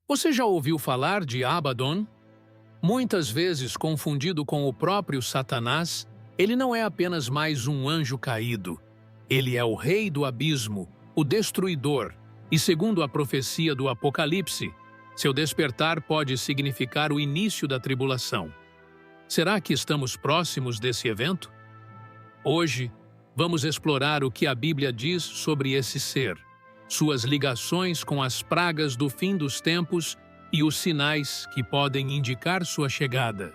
Você já ouviu falar de Abaddon? Muitas vezes confundido com o próprio Satanás, ele não é apenas mais um anjo caído. Ele é o rei do abismo, o destruidor, e segundo a profecia do Apocalipse, seu despertar pode significar o início da tribulação. Será que estamos próximos desse evento? Hoje, vamos explorar o que a Bíblia diz sobre esse ser, suas ligações com as pragas do fim dos tempos e os sinais que podem indicar sua chegada.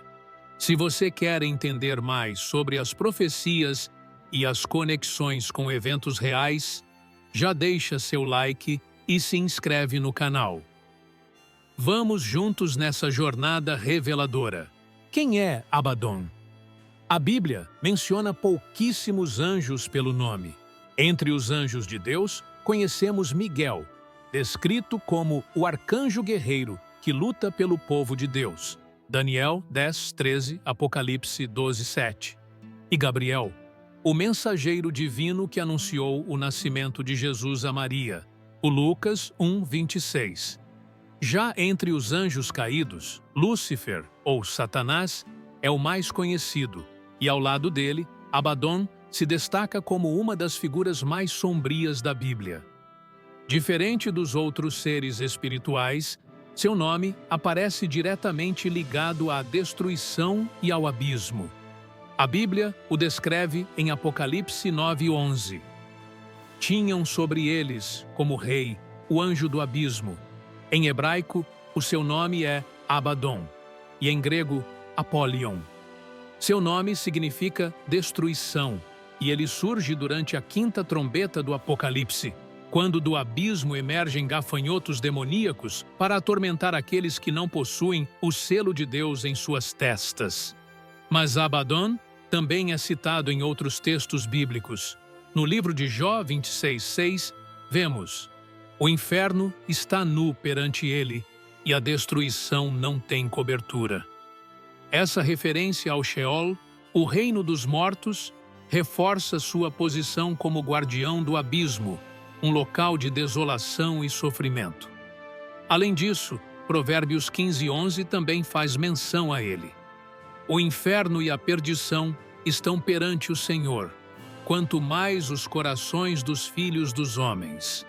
Se você quer entender mais sobre as profecias e as conexões com eventos reais, já deixa seu like e se inscreve no canal. Vamos juntos nessa jornada reveladora. Quem é Abaddon? A Bíblia menciona pouquíssimos anjos pelo nome. Entre os anjos de Deus, conhecemos Miguel, descrito como o arcanjo guerreiro que luta pelo povo de Deus. Daniel 10:13, Apocalipse 12:7. E Gabriel, o mensageiro divino que anunciou o nascimento de Jesus a Maria. O Lucas 1:26. Já entre os anjos caídos, Lúcifer, ou Satanás, é o mais conhecido, e ao lado dele, Abaddon se destaca como uma das figuras mais sombrias da Bíblia. Diferente dos outros seres espirituais, seu nome aparece diretamente ligado à destruição e ao abismo. A Bíblia o descreve em Apocalipse 9:11. Tinham sobre eles, como rei, o anjo do abismo. Em hebraico, o seu nome é Abaddon, e em grego, Apollyon. Seu nome significa destruição, e ele surge durante a quinta trombeta do Apocalipse, quando do abismo emergem gafanhotos demoníacos para atormentar aqueles que não possuem o selo de Deus em suas testas. Mas Abaddon também é citado em outros textos bíblicos. No livro de Jó 26:6, vemos: o inferno está nu perante ele, e a destruição não tem cobertura. Essa referência ao Sheol, o reino dos mortos, reforça sua posição como guardião do abismo, um local de desolação e sofrimento. Além disso, Provérbios 15:11 também faz menção a ele. O inferno e a perdição estão perante o Senhor, quanto mais os corações dos filhos dos homens.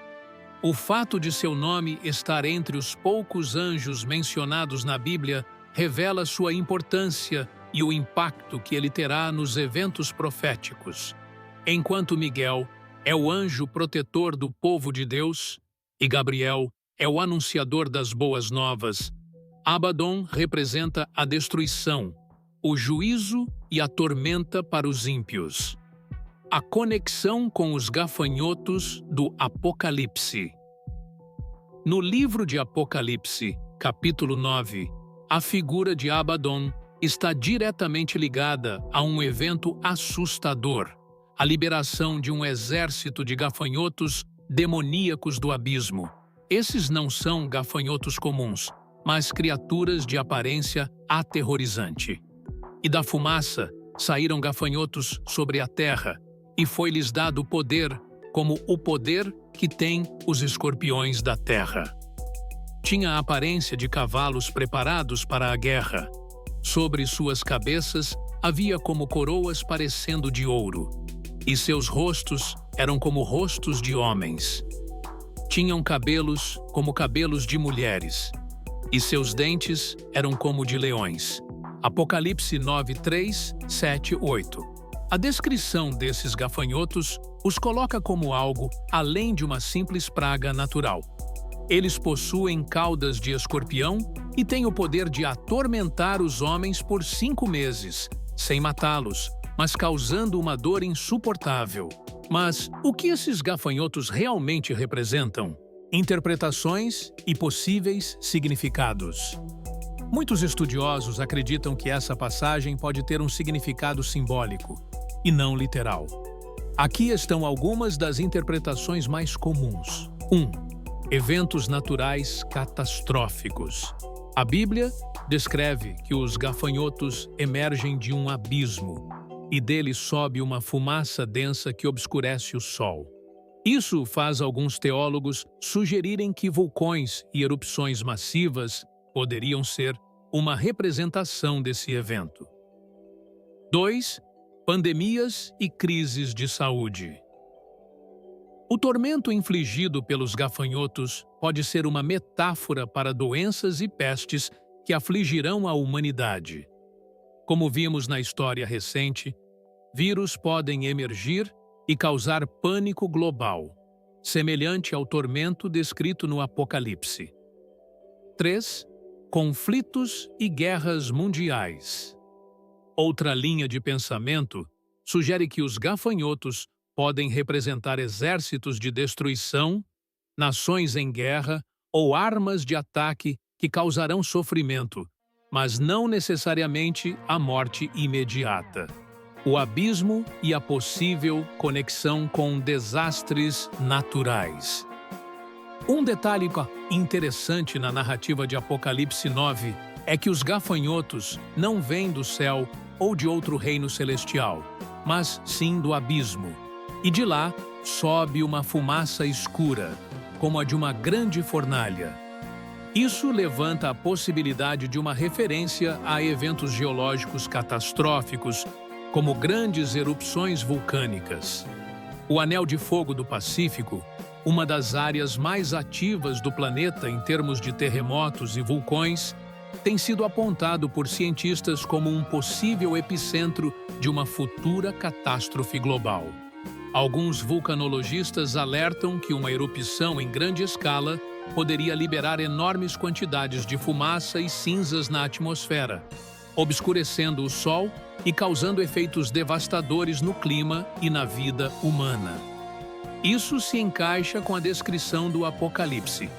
O fato de seu nome estar entre os poucos anjos mencionados na Bíblia revela sua importância e o impacto que ele terá nos eventos proféticos. Enquanto Miguel é o anjo protetor do povo de Deus e Gabriel é o anunciador das boas novas, Abaddon representa a destruição, o juízo e a tormenta para os ímpios. A conexão com os gafanhotos do Apocalipse. No livro de Apocalipse, capítulo 9, a figura de Abaddon está diretamente ligada a um evento assustador, a liberação de um exército de gafanhotos demoníacos do abismo. Esses não são gafanhotos comuns, mas criaturas de aparência aterrorizante. E da fumaça saíram gafanhotos sobre a terra, e foi-lhes dado poder, como o poder que têm os escorpiões da terra. Tinha a aparência de cavalos preparados para a guerra. Sobre suas cabeças havia como coroas parecendo de ouro, e seus rostos eram como rostos de homens. Tinham cabelos como cabelos de mulheres, e seus dentes eram como de leões. Apocalipse 9:3, 7, 8. A descrição desses gafanhotos os coloca como algo além de uma simples praga natural. Eles possuem caudas de escorpião e têm o poder de atormentar os homens por 5 meses, sem matá-los, mas causando uma dor insuportável. Mas o que esses gafanhotos realmente representam? Interpretações e possíveis significados. Muitos estudiosos acreditam que essa passagem pode ter um significado simbólico, e não literal. Aqui estão algumas das interpretações mais comuns. 1. Eventos naturais catastróficos. A Bíblia descreve que os gafanhotos emergem de um abismo, e dele sobe uma fumaça densa que obscurece o sol. Isso faz alguns teólogos sugerirem que vulcões e erupções massivas poderiam ser uma representação desse evento. 2. Pandemias e crises de saúde. O tormento infligido pelos gafanhotos pode ser uma metáfora para doenças e pestes que afligirão a humanidade. Como vimos na história recente, vírus podem emergir e causar pânico global, semelhante ao tormento descrito no Apocalipse. 3. Conflitos e guerras mundiais. Outra linha de pensamento sugere que os gafanhotos podem representar exércitos de destruição, nações em guerra ou armas de ataque que causarão sofrimento, mas não necessariamente a morte imediata. O abismo e a possível conexão com desastres naturais. Um detalhe interessante na narrativa de Apocalipse 9 é que os gafanhotos não vêm do céu ou de outro reino celestial, mas sim do abismo. E de lá sobe uma fumaça escura, como a de uma grande fornalha. Isso levanta a possibilidade de uma referência a eventos geológicos catastróficos, como grandes erupções vulcânicas. O Anel de Fogo do Pacífico, uma das áreas mais ativas do planeta em termos de terremotos e vulcões, tem sido apontado por cientistas como um possível epicentro de uma futura catástrofe global. Alguns vulcanologistas alertam que uma erupção em grande escala poderia liberar enormes quantidades de fumaça e cinzas na atmosfera, obscurecendo o Sol e causando efeitos devastadores no clima e na vida humana. Isso se encaixa com a descrição do Apocalipse,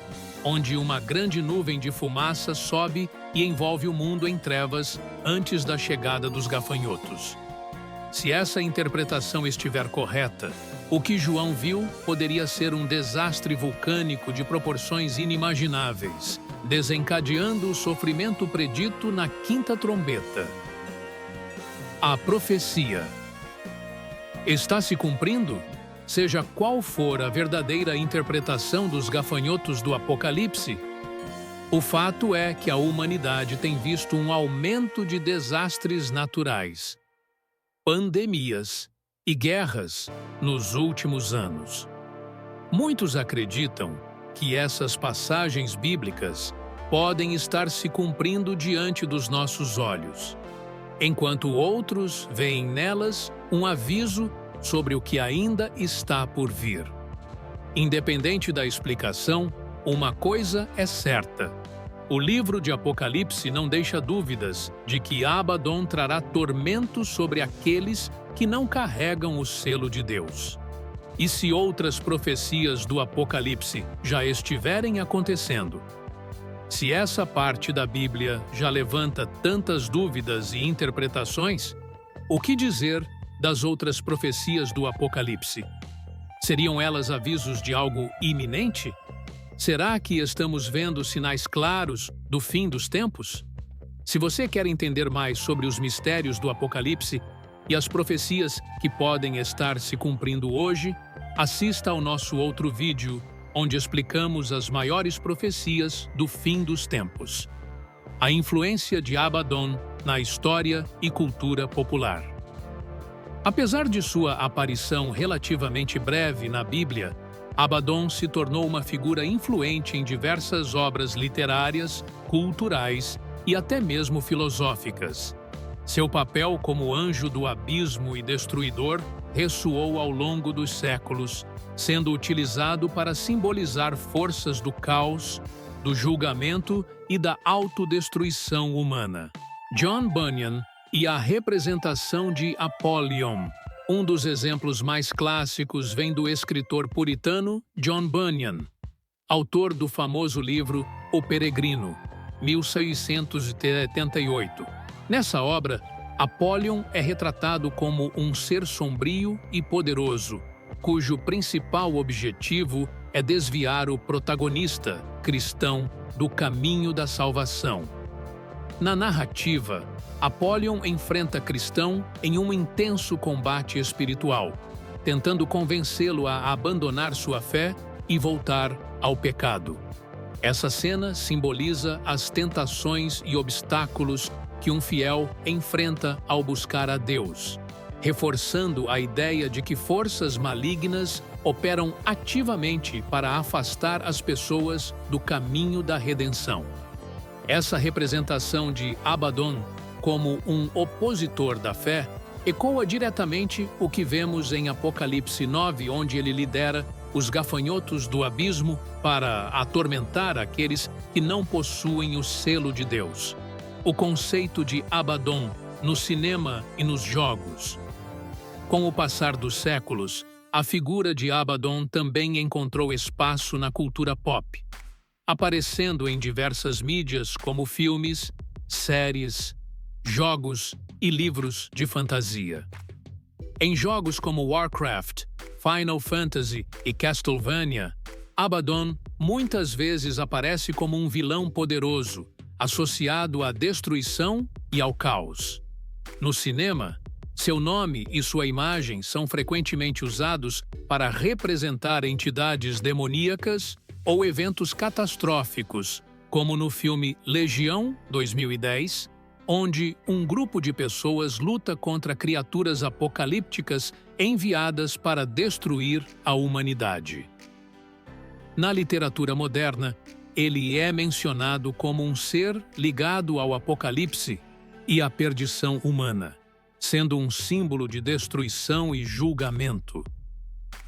onde uma grande nuvem de fumaça sobe e envolve o mundo em trevas antes da chegada dos gafanhotos. Se essa interpretação estiver correta, o que João viu poderia ser um desastre vulcânico de proporções inimagináveis, desencadeando o sofrimento predito na quinta trombeta. A profecia. Está se cumprindo? Seja qual for a verdadeira interpretação dos gafanhotos do Apocalipse, o fato é que a humanidade tem visto um aumento de desastres naturais, pandemias e guerras nos últimos anos. Muitos acreditam que essas passagens bíblicas podem estar se cumprindo diante dos nossos olhos, enquanto outros veem nelas um aviso sobre o que ainda está por vir. Independente da explicação, uma coisa é certa: o livro de Apocalipse não deixa dúvidas de que Abaddon trará tormento sobre aqueles que não carregam o selo de Deus. E se outras profecias do Apocalipse já estiverem acontecendo, se essa parte da Bíblia já levanta tantas dúvidas e interpretações, o que dizer das outras profecias do Apocalipse? Seriam elas avisos de algo iminente? Será que estamos vendo sinais claros do fim dos tempos? Se você quer entender mais sobre os mistérios do Apocalipse e as profecias que podem estar se cumprindo hoje, assista ao nosso outro vídeo, onde explicamos as maiores profecias do fim dos tempos. A influência de Abaddon na história e cultura popular. Apesar de sua aparição relativamente breve na Bíblia, Abaddon se tornou uma figura influente em diversas obras literárias, culturais e até mesmo filosóficas. Seu papel como anjo do abismo e destruidor ressoou ao longo dos séculos, sendo utilizado para simbolizar forças do caos, do julgamento e da autodestruição humana. John Bunyan e a representação de Apollyon. Um dos exemplos mais clássicos vem do escritor puritano John Bunyan, autor do famoso livro O Peregrino, 1688. Nessa obra, Apollyon é retratado como um ser sombrio e poderoso, cujo principal objetivo é desviar o protagonista cristão do caminho da salvação. Na narrativa, Apollyon enfrenta cristão em um intenso combate espiritual, tentando convencê-lo a abandonar sua fé e voltar ao pecado. Essa cena simboliza as tentações e obstáculos que um fiel enfrenta ao buscar a Deus, reforçando a ideia de que forças malignas operam ativamente para afastar as pessoas do caminho da redenção. Essa representação de Abaddon como um opositor da fé ecoa diretamente o que vemos em Apocalipse 9, onde ele lidera os gafanhotos do abismo para atormentar aqueles que não possuem o selo de Deus. O conceito de Abaddon no cinema e nos jogos. Com o passar dos séculos, a figura de Abaddon também encontrou espaço na cultura pop, aparecendo em diversas mídias como filmes, séries, jogos e livros de fantasia. Em jogos como Warcraft, Final Fantasy e Castlevania, Abaddon muitas vezes aparece como um vilão poderoso, associado à destruição e ao caos. No cinema, seu nome e sua imagem são frequentemente usados para representar entidades demoníacas ou eventos catastróficos, como no filme Legião, 2010, onde um grupo de pessoas luta contra criaturas apocalípticas enviadas para destruir a humanidade. Na literatura moderna, ele é mencionado como um ser ligado ao apocalipse e à perdição humana, sendo um símbolo de destruição e julgamento.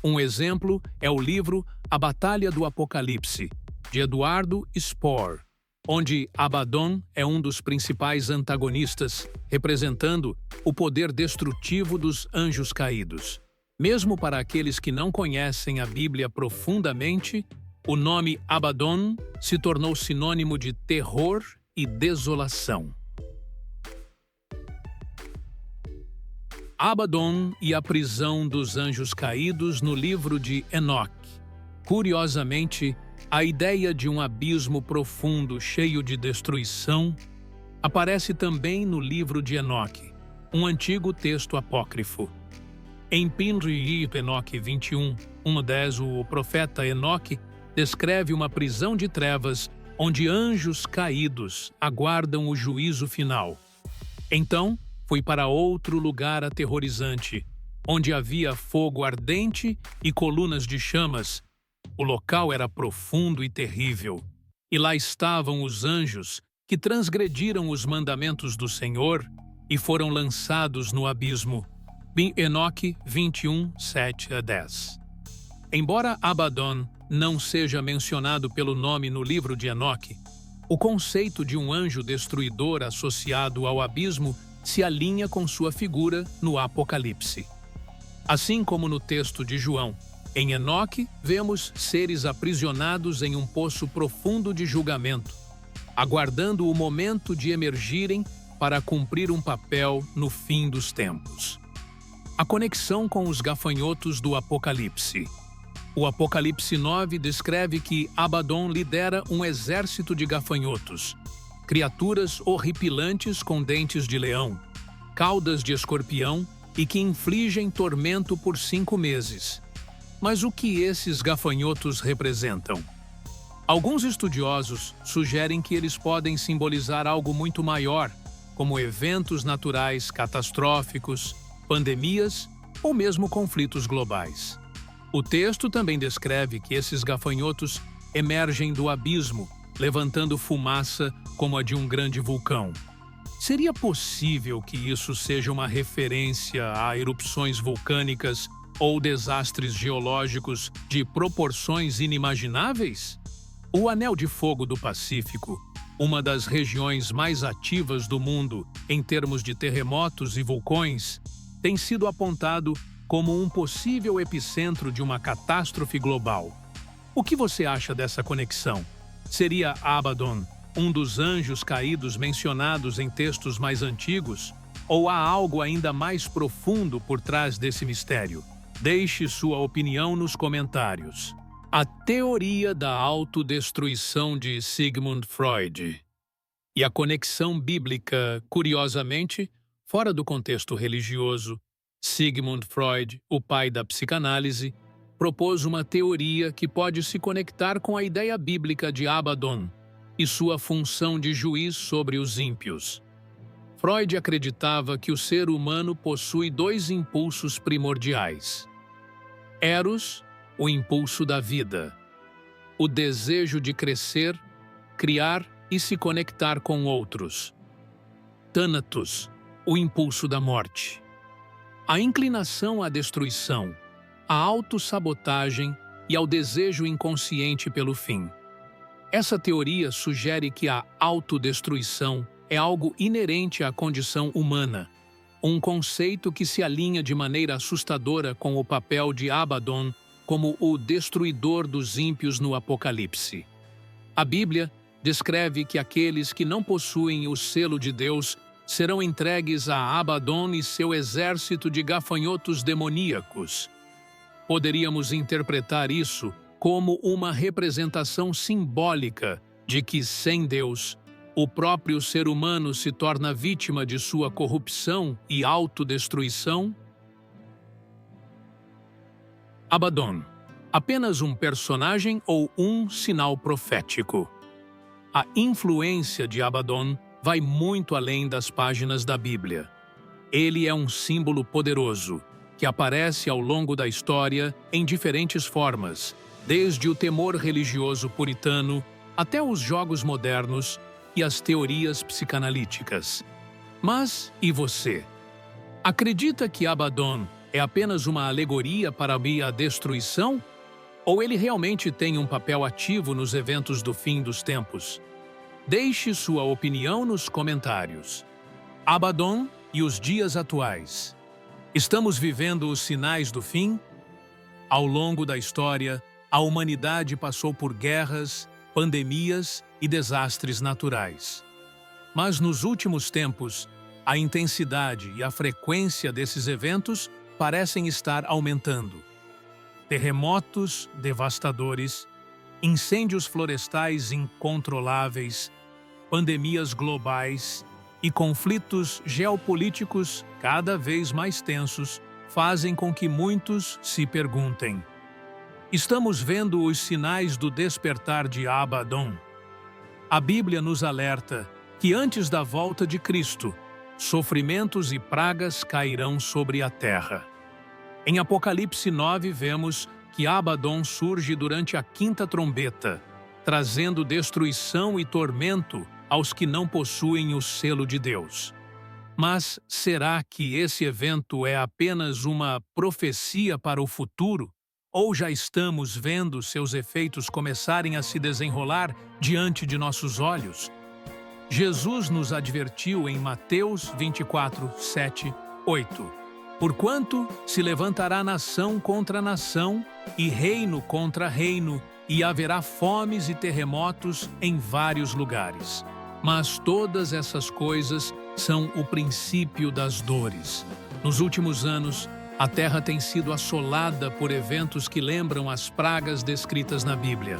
Um exemplo é o livro A Batalha do Apocalipse, de Eduardo Spohr, onde Abaddon é um dos principais antagonistas, representando o poder destrutivo dos anjos caídos. Mesmo para aqueles que não conhecem a Bíblia profundamente, o nome Abaddon se tornou sinônimo de terror e desolação. Abaddon e a prisão dos anjos caídos no livro de Enoque. Curiosamente, a ideia de um abismo profundo cheio de destruição aparece também no livro de Enoque, um antigo texto apócrifo. Em Pinri Enoque 21, 1:10, o profeta Enoque descreve uma prisão de trevas onde anjos caídos aguardam o juízo final. Então, fui para outro lugar aterrorizante, onde havia fogo ardente e colunas de chamas. O local era profundo e terrível, e lá estavam os anjos que transgrediram os mandamentos do Senhor e foram lançados no abismo. Enoque 21, 7-10. Embora Abaddon não seja mencionado pelo nome no livro de Enoque, o conceito de um anjo destruidor associado ao abismo se alinha com sua figura no Apocalipse. Assim como no texto de João, em Enoque vemos seres aprisionados em um poço profundo de julgamento, aguardando o momento de emergirem para cumprir um papel no fim dos tempos. A conexão com os gafanhotos do Apocalipse. O Apocalipse 9 descreve que Abaddon lidera um exército de gafanhotos, criaturas horripilantes com dentes de leão, caudas de escorpião e que infligem tormento por 5 meses. Mas o que esses gafanhotos representam? Alguns estudiosos sugerem que eles podem simbolizar algo muito maior, como eventos naturais catastróficos, pandemias ou mesmo conflitos globais. O texto também descreve que esses gafanhotos emergem do abismo, levantando fumaça como a de um grande vulcão. Seria possível que isso seja uma referência a erupções vulcânicas ou desastres geológicos de proporções inimagináveis? O Anel de Fogo do Pacífico, uma das regiões mais ativas do mundo em termos de terremotos e vulcões, tem sido apontado como um possível epicentro de uma catástrofe global. O que você acha dessa conexão? Seria Abaddon um dos anjos caídos mencionados em textos mais antigos? Ou há algo ainda mais profundo por trás desse mistério? Deixe sua opinião nos comentários. A teoria da autodestruição de Sigmund Freud e a conexão bíblica, curiosamente, fora do contexto religioso, Sigmund Freud, o pai da psicanálise, propôs uma teoria que pode se conectar com a ideia bíblica de Abaddon e sua função de juiz sobre os ímpios. Freud acreditava que o ser humano possui dois impulsos primordiais. Eros, o impulso da vida, o desejo de crescer, criar e se conectar com outros. Thanatos, o impulso da morte. A inclinação à destruição, à autossabotagem e ao desejo inconsciente pelo fim. Essa teoria sugere que a autodestruição é algo inerente à condição humana, um conceito que se alinha de maneira assustadora com o papel de Abaddon como o destruidor dos ímpios no Apocalipse. A Bíblia descreve que aqueles que não possuem o selo de Deus serão entregues a Abaddon e seu exército de gafanhotos demoníacos. Poderíamos interpretar isso como uma representação simbólica de que, sem Deus, o próprio ser humano se torna vítima de sua corrupção e autodestruição? Abaddon, apenas um personagem ou um sinal profético? A influência de Abaddon vai muito além das páginas da Bíblia. Ele é um símbolo poderoso, que aparece ao longo da história em diferentes formas, desde o temor religioso puritano até os jogos modernos e as teorias psicanalíticas. Mas, e você? Acredita que Abaddon é apenas uma alegoria para a destruição? Ou ele realmente tem um papel ativo nos eventos do fim dos tempos? Deixe sua opinião nos comentários. Abaddon e os dias atuais. Estamos vivendo os sinais do fim? Ao longo da história, a humanidade passou por guerras, pandemias e desastres naturais. Mas nos últimos tempos, a intensidade e a frequência desses eventos parecem estar aumentando. Terremotos devastadores, incêndios florestais incontroláveis, pandemias globais e conflitos geopolíticos cada vez mais tensos fazem com que muitos se perguntem: estamos vendo os sinais do despertar de Abaddon? A Bíblia nos alerta que antes da volta de Cristo, sofrimentos e pragas cairão sobre a terra. Em Apocalipse 9 vemos que Abaddon surge durante a quinta trombeta, trazendo destruição e tormento aos que não possuem o selo de Deus. Mas será que esse evento é apenas uma profecia para o futuro? Ou já estamos vendo seus efeitos começarem a se desenrolar diante de nossos olhos? Jesus nos advertiu em Mateus 24, 7, 8. Porquanto se levantará nação contra nação e reino contra reino, e haverá fomes e terremotos em vários lugares. Mas todas essas coisas são o princípio das dores. Nos últimos anos, a Terra tem sido assolada por eventos que lembram as pragas descritas na Bíblia.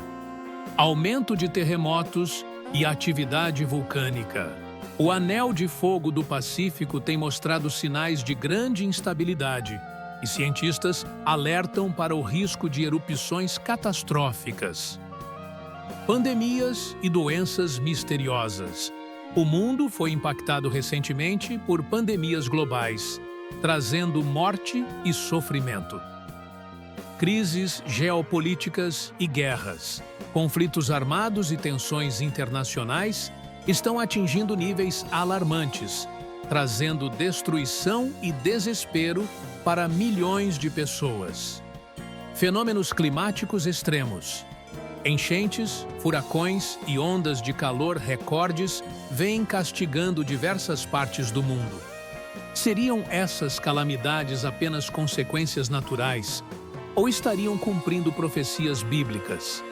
Aumento de terremotos e atividade vulcânica. O anel de fogo do Pacífico tem mostrado sinais de grande instabilidade, e cientistas alertam para o risco de erupções catastróficas. Pandemias e doenças misteriosas. O mundo foi impactado recentemente por pandemias globais, trazendo morte e sofrimento. Crises geopolíticas e guerras, conflitos armados e tensões internacionais estão atingindo níveis alarmantes, trazendo destruição e desespero para milhões de pessoas. Fenômenos climáticos extremos. Enchentes, furacões e ondas de calor recordes vêm castigando diversas partes do mundo. Seriam essas calamidades apenas consequências naturais ou estariam cumprindo profecias bíblicas?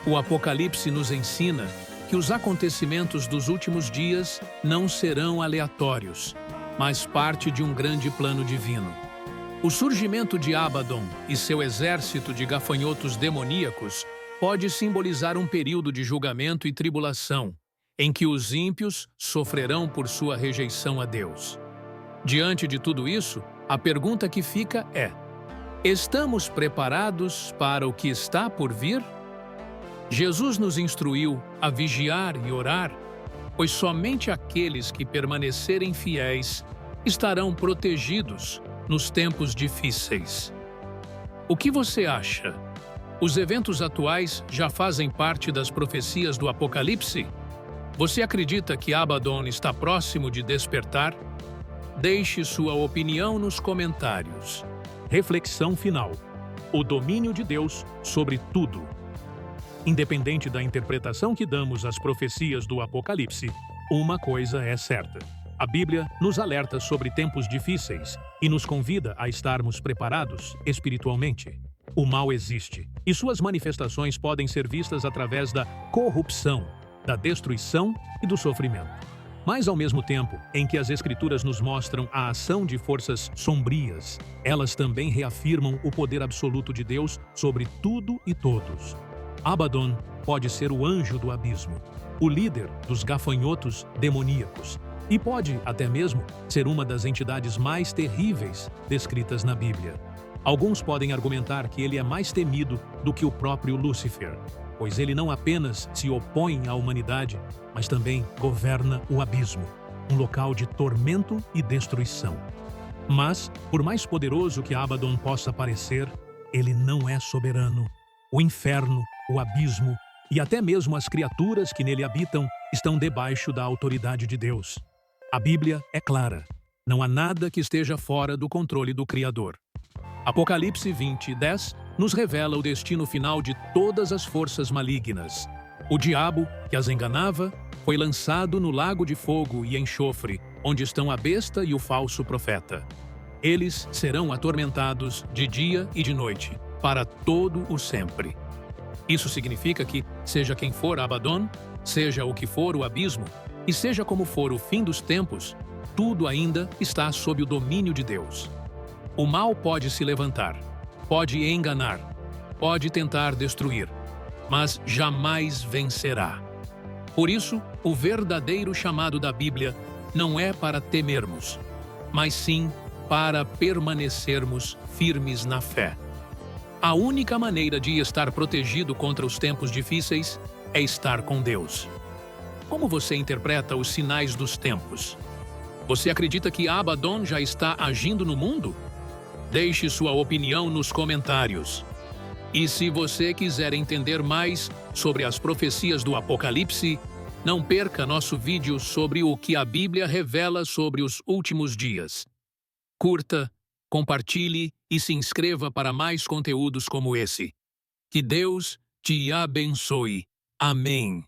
O Apocalipse nos ensina que os acontecimentos dos últimos dias não serão aleatórios, mas parte de um grande plano divino. O surgimento de Abaddon e seu exército de gafanhotos demoníacos pode simbolizar um período de julgamento e tribulação, em que os ímpios sofrerão por sua rejeição a Deus. Diante de tudo isso, A pergunta que fica é: estamos preparados para o que está por vir? Jesus nos instruiu a vigiar e orar, pois somente aqueles que permanecerem fiéis estarão protegidos nos tempos difíceis. O que você acha? Os eventos atuais já fazem parte das profecias do Apocalipse? Você acredita que Abaddon está próximo de despertar? Deixe sua opinião nos comentários. Reflexão final: o domínio de Deus sobre tudo. Independente da interpretação que damos às profecias do Apocalipse, uma coisa é certa: a Bíblia nos alerta sobre tempos difíceis e nos convida a estarmos preparados espiritualmente. O mal existe, e suas manifestações podem ser vistas através da corrupção, da destruição e do sofrimento. Mas, ao mesmo tempo em que as Escrituras nos mostram a ação de forças sombrias, elas também reafirmam o poder absoluto de Deus sobre tudo e todos. Abaddon pode ser o anjo do abismo, o líder dos gafanhotos demoníacos, e pode, até mesmo, ser uma das entidades mais terríveis descritas na Bíblia. Alguns podem argumentar que ele é mais temido do que o próprio Lúcifer, pois ele não apenas se opõe à humanidade, mas também governa o abismo, um local de tormento e destruição. Mas, por mais poderoso que Abaddon possa parecer, ele não é soberano. O inferno, o abismo e até mesmo as criaturas que nele habitam estão debaixo da autoridade de Deus. A Bíblia é clara: não há nada que esteja fora do controle do Criador. Apocalipse 20:10 nos revela o destino final de todas as forças malignas. O diabo, que as enganava, foi lançado no lago de fogo e enxofre, onde estão a besta e o falso profeta. Eles serão atormentados de dia e de noite, para todo o sempre. Isso significa que, seja quem for Abaddon, seja o que for o abismo, e seja como for o fim dos tempos, tudo ainda está sob o domínio de Deus. O mal pode se levantar, pode enganar, pode tentar destruir, mas jamais vencerá. Por isso, o verdadeiro chamado da Bíblia não é para temermos, mas sim para permanecermos firmes na fé. A única maneira de estar protegido contra os tempos difíceis é estar com Deus. Como você interpreta os sinais dos tempos? Você acredita que Abaddon já está agindo no mundo? Deixe sua opinião nos comentários. E se você quiser entender mais sobre as profecias do Apocalipse, não perca nosso vídeo sobre o que a Bíblia revela sobre os últimos dias. Curta, compartilhe e se inscreva para mais conteúdos como esse. Que Deus te abençoe. Amém.